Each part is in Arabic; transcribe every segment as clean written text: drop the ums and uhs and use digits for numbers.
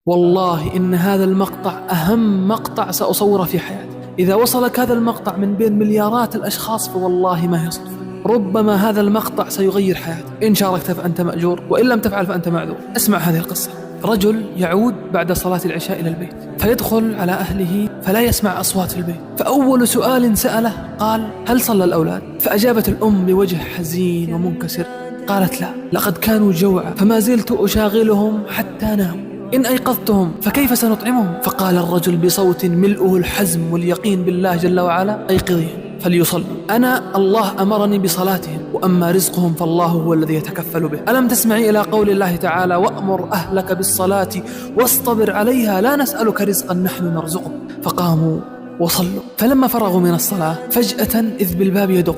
والله إن هذا المقطع أهم مقطع سأصوره في حياتي. إذا وصلك هذا المقطع من بين مليارات الأشخاص فوالله ما هي صدفة، ربما هذا المقطع سيغير حياتك. إن شاركت فأنت مأجور، وإن لم تفعل فأنت معذور. اسمع هذه القصة. رجل يعود بعد صلاة العشاء إلى البيت، فيدخل على أهله فلا يسمع أصوات في البيت، فأول سؤال سأله قال: هل صلى الأولاد؟ فأجابت الأم بوجه حزين ومنكسر قالت: لا، لقد كانوا جوعا فما زلت أشاغلهم حتى ناموا، إن أيقظتهم فكيف سنطعمهم؟ فقال الرجل بصوت ملؤه الحزم واليقين بالله جل وعلا: أيقظيهم فليصلوا، أنا الله أمرني بصلاتهم، وأما رزقهم فالله هو الذي يتكفل به. ألم تسمعي إلى قول الله تعالى: وأمر أهلك بالصلاة واصطبر عليها لا نسألك رزقا نحن نرزقك؟ فقاموا وصلوا، فلما فرغوا من الصلاة فجأة إذ بالباب يدق،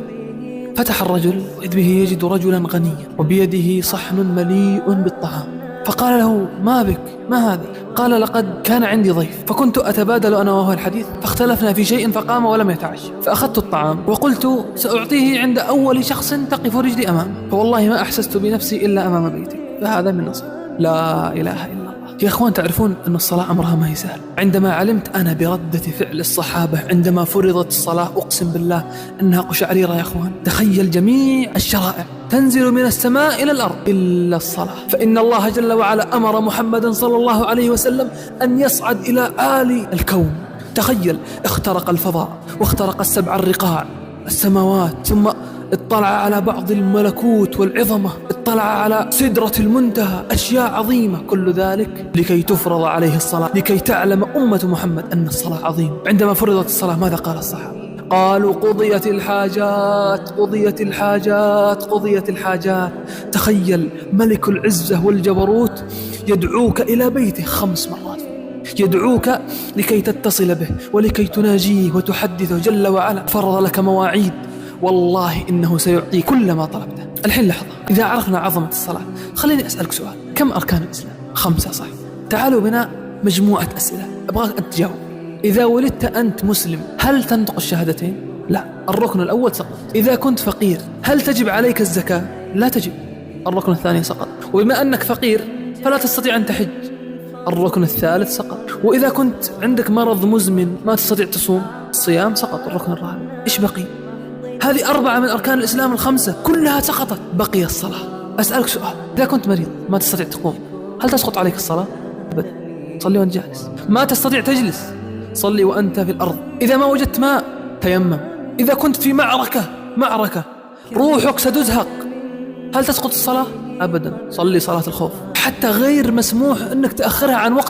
فتح الرجل إذ به يجد رجلا غنيا وبيده صحن مليء بالطعام، فقال له: ما بك؟ ما هذا؟ قال: لقد كان عندي ضيف فكنت أتبادل أنا وهو الحديث فاختلفنا في شيء فقام ولم يتعشى، فأخذت الطعام وقلت سأعطيه عند أول شخص تقف رجلي أمامه، فوالله ما أحسست بنفسي إلا أمام بيتي، فهذا من نصيب. لا إله إلا الله. يا أخوان، تعرفون أن الصلاة أمرها ما هي سهل. عندما علمت أنا بردة فعل الصحابة عندما فرضت الصلاة، أقسم بالله أنها قشعريرة يا أخوان. تخيل جميع الشرائع تنزل من السماء إلى الأرض إلا الصلاة، فإن الله جل وعلا أمر محمدا صلى الله عليه وسلم أن يصعد إلى أعالي الكون. تخيل، اخترق الفضاء واخترق السبع الرقاع السماوات، ثم اطلع على بعض الملكوت والعظمة، اطلع على سدرة المنتهى، أشياء عظيمة، كل ذلك لكي تفرض عليه الصلاة، لكي تعلم أمة محمد أن الصلاة عظيمة. عندما فرضت الصلاة ماذا قال الصحابة؟ قالوا: قضيت الحاجات، قضيت الحاجات، قضيت الحاجات. تخيل ملك العزة والجبروت يدعوك إلى بيته 5 مرات، يدعوك لكي تتصل به ولكي تناجيه وتحدثه جل وعلا، فرض لك مواعيد، والله إنه سيعطيك كل ما طلبته. الحين لحظة، إذا عرفنا عظمة الصلاة خليني أسألك سؤال: كم أركان الإسلام؟ 5 صح؟ تعالوا بنا مجموعة أسئلة أبغاك أن تجاوب. إذا ولدت أنت مسلم هل تنطق الشهادتين؟ لا، الركن الأول سقط. إذا كنت فقير هل تجب عليك الزكاة؟ لا تجب، الركن الثاني سقط. وبما أنك فقير فلا تستطيع أن تحج، الركن الثالث سقط. وإذا كنت عندك مرض مزمن ما تستطيع تصوم، الصيام سقط، الركن الرابع. إيش بقي؟ هذه 4 من أركان الإسلام ال5 كلها سقطت، بقي الصلاة. أسألك سؤال: إذا كنت مريض ما تستطيع تقوم هل تسقط عليك الصلاة؟ أبدا، صلي وأنت جالس. ما تستطيع تجلس، صلي وأنت في الأرض. إذا ما وجدت ماء تيمم. إذا كنت في معركة روحك ستزهق هل تسقط الصلاة؟ أبدا، صلي صلاة الخوف. حتى غير مسموح أنك تأخرها عن وقت